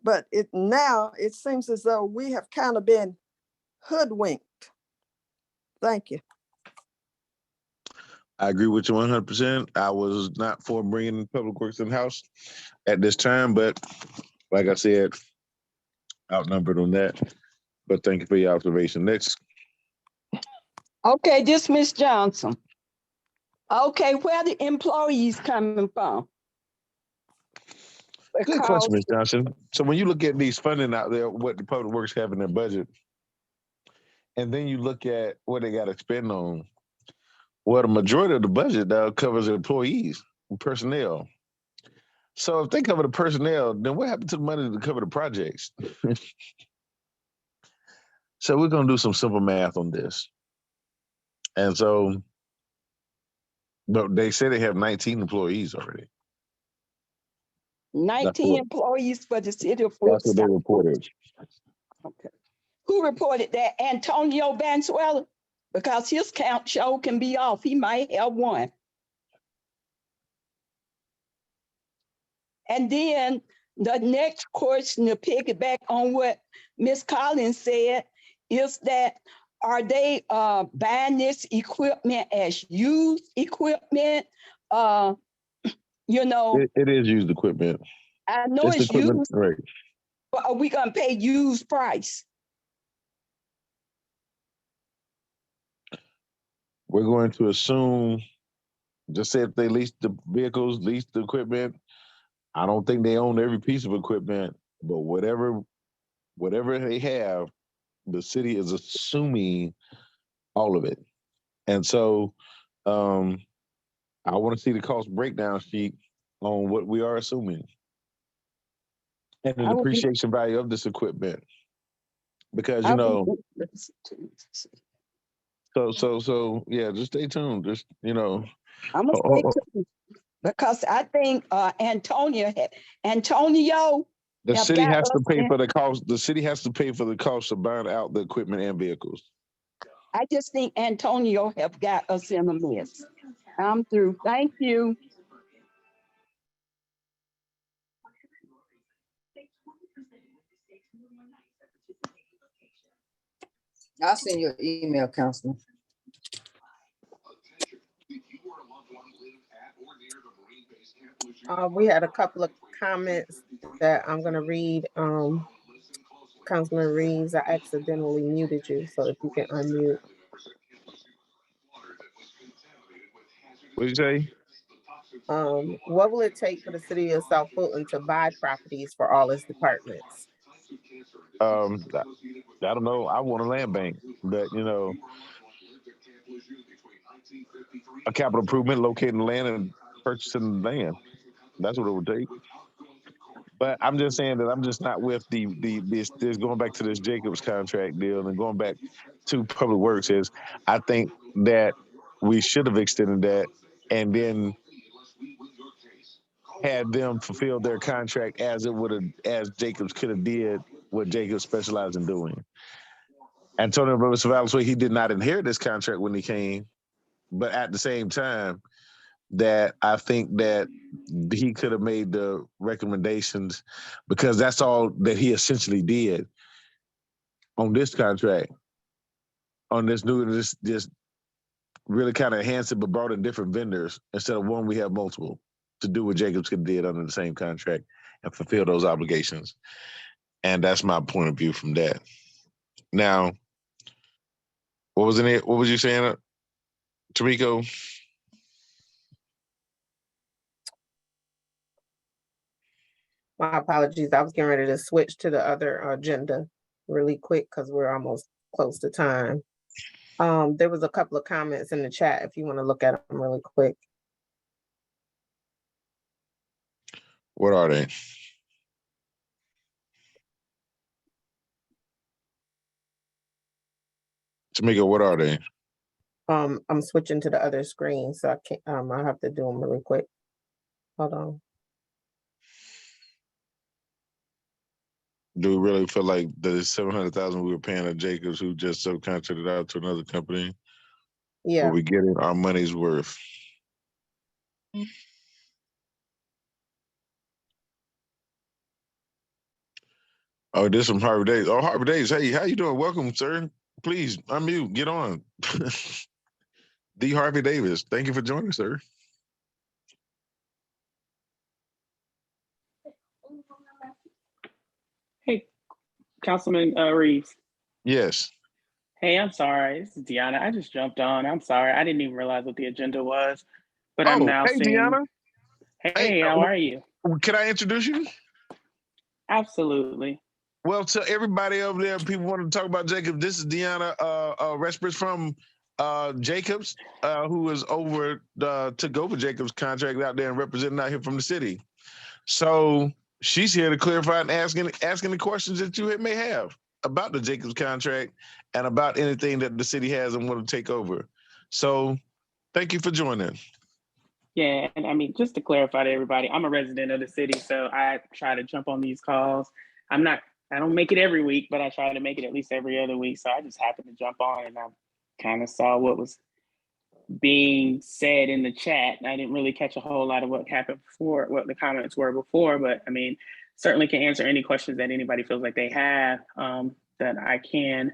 But now it seems as though we have kind of been hoodwinked. Thank you. I agree with you 100%. I was not for bringing Public Works in-house at this time, but like I said, outnumbered on that. But thank you for your observation. Next. Okay, this Ms. Johnson. Okay, where are the employees coming from? Good question, Ms. Johnson. So when you look at these funding out there, what the Public Works have in their budget, and then you look at what they got to spend on, well, the majority of the budget now covers employees, personnel. So if they cover the personnel, then what happened to the money to cover the projects? So we're going to do some simple math on this. And so, but they say they have 19 employees already. 19 employees for the city of Fulton. That's what they reported. Okay. Who reported that? Antonio Bansuela? Because his count show can be off. He might have one. And then the next question to piggyback on what Ms. Collins said is that are they buying this equipment as used equipment? You know, It is used equipment. I know It's it's equipment, used, right? but are we gonna pay used price? We're going to assume, just say if they lease the vehicles, lease the equipment. I don't think they own every piece of equipment, but whatever they have, the city is assuming all of it. And so I want to see the cost breakdown sheet on what we are assuming and the I will be, depreciation value of this equipment. Because I will be, so yeah, just stay tuned. Just I'm gonna stay tuned because I think Antonio the have city got has to us pay in. for the cost. The city has to pay for the cost of buying out the equipment and vehicles. I just think Antonio have got us in a mess. I'm through. Thank you. I'll send you an email, Councilman. We had a couple of comments that I'm gonna read. Councilman Reeves, I accidentally muted you, so if you can unmute. What did you say? What will it take for the city of South Fulton to buy properties for all its departments? I don't know. I want a land bank, but a capital improvement, locating the land and purchasing the land. That's what it would take. But I'm just saying that I'm just not with this going back to this Jacobs contract deal and going back to Public Works is I think that we should have extended that and then had them fulfill their contract as Jacobs could have did what Jacobs specialized in doing. Antonio Valenzuela, he did not inherit this contract when he came, but at the same time, that I think that he could have made the recommendations because that's all that he essentially did on this contract, on this really kind of enhanced it, but brought in different vendors instead of one. We have multiple to do what Jacobs could did under the same contract and fulfill those obligations. And that's my point of view from that. Now, what was in it? What was you saying, Tamiko? My apologies. I was getting ready to switch to the other agenda really quick because we're almost close to time. There was a couple of comments in the chat if you want to look at them really quick. What are they? Tamiko, what are they? I'm switching to the other screen, so I can't. I have to do them really quick. Hold on. Do we really feel like the $700,000 we were paying to Jacobs, who just subcontracted out to another company? Yeah. Are we getting our money's worth? Oh, this from Harvey Davis. Oh, Harvey Davis. Hey, how you doing? Welcome, sir. Please unmute. Get on. D. Harvey Davis. Thank you for joining, sir. Hey, Councilman Reeves. Yes. Hey, I'm sorry. This is Deanna. I just jumped on. I'm sorry. I didn't even realize what the agenda was. But I'm now hey, seeing. Deanna. Hey, how are you? Can I introduce you? Absolutely. Well, to everybody over there, people want to talk about Jacobs. This is Deanna Respers from Jacobs, who is took over Jacobs' contract out there and representing out here from the city. So she's here to clarify and asking the questions that you may have about the Jacobs contract and about anything that the city has and want to take over. So thank you for joining. Yeah, and I mean, just to clarify to everybody, I'm a resident of the city, so I try to jump on these calls. I don't make it every week, but I try to make it at least every other week. So I just happened to jump on and I kind of saw what was being said in the chat. I didn't really catch a whole lot of what happened before, what the comments were before, but I mean, certainly can answer any questions that anybody feels like they have that I can.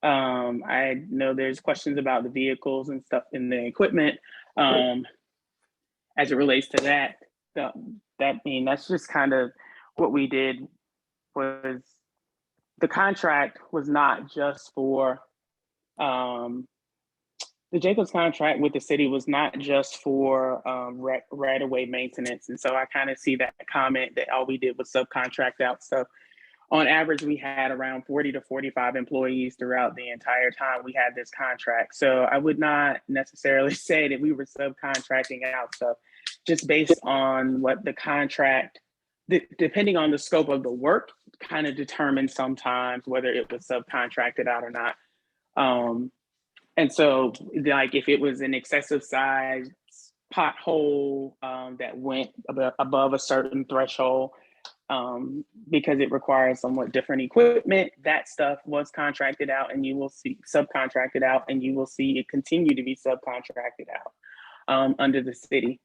I know there's questions about the vehicles and stuff and the equipment. As it relates to that, that's just kind of what we did. Was the contract was not just for the Jacobs contract with the city was not just for right-of-way maintenance. And so I kind of see that comment that all we did was subcontract out stuff. On average, we had around 40 to 45 employees throughout the entire time we had this contract. So I would not necessarily say that we were subcontracting out stuff, just based on what the contract, depending on the scope of the work, kind of determines sometimes whether it was subcontracted out or not. And so, like, if it was an excessive size pothole that went above a certain threshold, because it requires somewhat different equipment, that stuff was contracted out, and you will see subcontracted out, and you will see it continue to be subcontracted out under the city,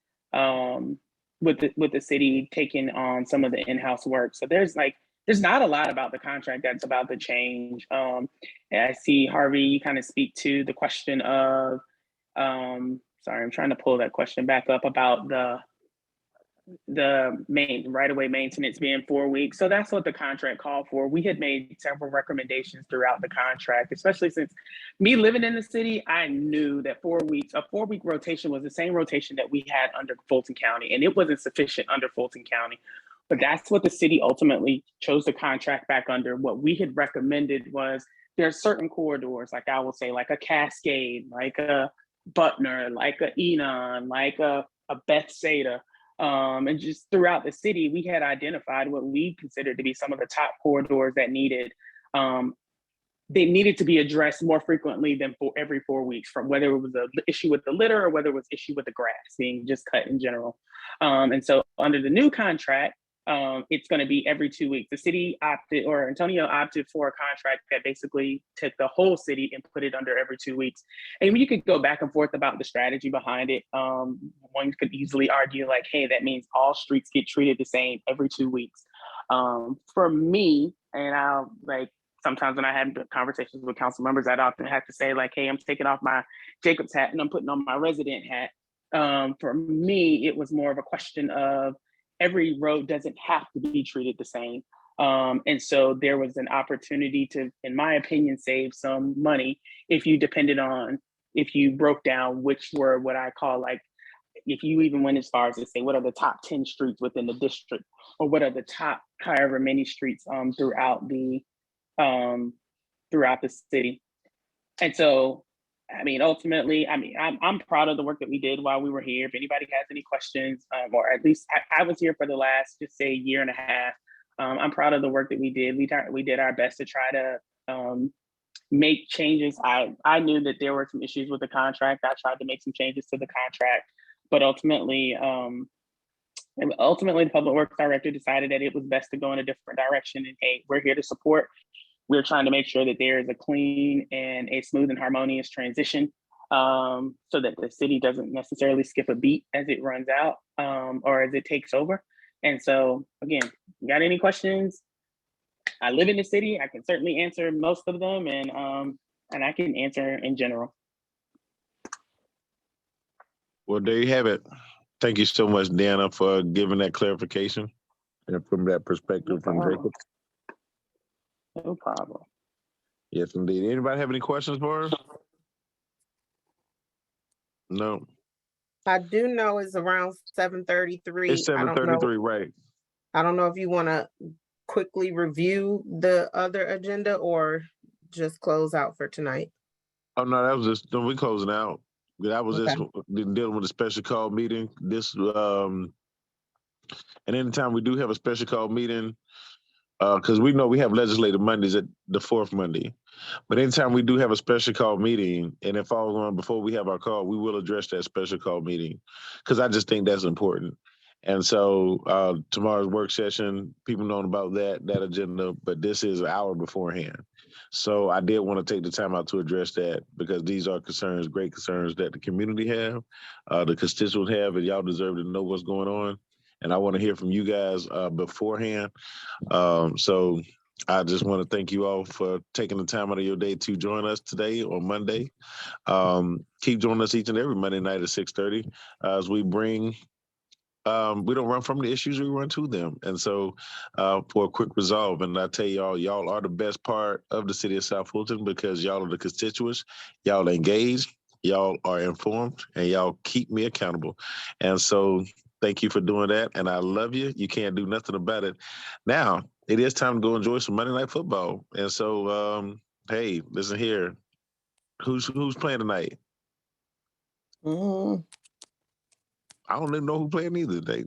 with the city taking on some of the in-house work. So there's not a lot about the contract that's about to change. And I see Harvey, you kind of speak to the question of, sorry, I'm trying to pull that question back up about the right-of-way maintenance being 4 weeks. So that's what the contract called for. We had made several recommendations throughout the contract, especially since me living in the city, I knew that 4 weeks, a 4-week rotation was the same rotation that we had under Fulton County, and it wasn't sufficient under Fulton County. But that's what the city ultimately chose to contract back under. What we had recommended was there are certain corridors, like I will say, like a Cascade, like a Butner, like a Enon, like a Bethsaida, and just throughout the city, we had identified what we considered to be some of the top corridors that needed to be addressed more frequently than every 4 weeks, from whether it was an issue with the litter or whether it was issue with the grass being just cut in general. And so under the new contract, it's going to be every 2 weeks. The city opted, or Antonio opted for a contract that basically took the whole city and put it under every 2 weeks. And you could go back and forth about the strategy behind it. One could easily argue like, hey, that means all streets get treated the same every 2 weeks. For me, and I'll like, sometimes when I have conversations with council members, I'd often have to say like, hey, I'm taking off my Jacobs hat and I'm putting on my resident hat. For me, it was more of a question of, every road doesn't have to be treated the same. And so there was an opportunity to, in my opinion, save some money if you broke down which were what I call, like, if you even went as far as to say, what are the top 10 streets within the district, or what are the top however many streets throughout the city. And so, I mean, ultimately, I'm proud of the work that we did while we were here. If anybody has any questions, or at least I was here for the last, just say, year and a half. I'm proud of the work that we did. We did our best to try to make changes. I knew that there were some issues with the contract. I tried to make some changes to the contract, but ultimately, the Public Works Director decided that it was best to go in a different direction. And hey, we're here to support. We're trying to make sure that there is a clean and a smooth and harmonious transition, so that the city doesn't necessarily skip a beat as it runs out, or as it takes over. And so, again, you got any questions? I live in the city. I can certainly answer most of them, and I can answer in general. Well, there you have it. Thank you so much, Deanna, for giving that clarification and from that perspective from Jacob. No problem. Yes, indeed. Anybody have any questions for us? No. I do know it's around 7:33. It's 7:33, right? I don't know if you want to quickly review the other agenda or just close out for tonight. Oh no, that was just we closing out. That was just dealing with a special call meeting. This and anytime we do have a special call meeting, because we know we have legislative Mondays at the fourth Monday. But anytime we do have a special call meeting, and it falls on before we have our call, we will address that special call meeting, because I just think that's important. And so tomorrow's work session, people know about that agenda, but this is an hour beforehand. So I did want to take the time out to address that, because these are concerns, great concerns that the community have, the constituents have, and y'all deserve to know what's going on. And I want to hear from you guys beforehand. So I just want to thank you all for taking the time out of your day to join us today on Monday. Keep joining us each and every Monday night at 6:30 as we bring. We don't run from the issues; we run to them. And so, for a quick resolve, and I tell y'all are the best part of the city of South Fulton because y'all are the constituents. Y'all are engaged. Y'all are informed, and y'all keep me accountable. And so, thank you for doing that. And I love you. You can't do nothing about it. Now, it is time to go enjoy some Monday Night Football. And so, hey, listen here. Who's playing tonight? Mm, I don't even know who playing either.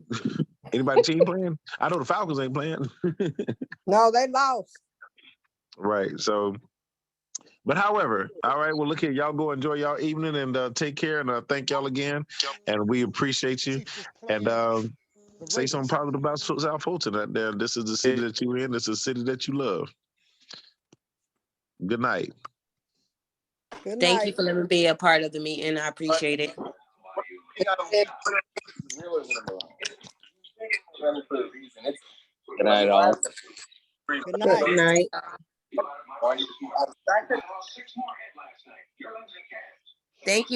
Anybody team playing? I know the Falcons ain't playing. no, they lost. Right. So, but however, all right. Well, look here. Y'all go enjoy y'all evening and take care. And thank y'all again. And we appreciate you. And say something positive about South Fulton out there. This is the city that you're in. This is the city that you love. Good night. Good Thank night. you for letting me be a part of the meeting. I appreciate it. Good night, all. Good night. Good night. Thank you.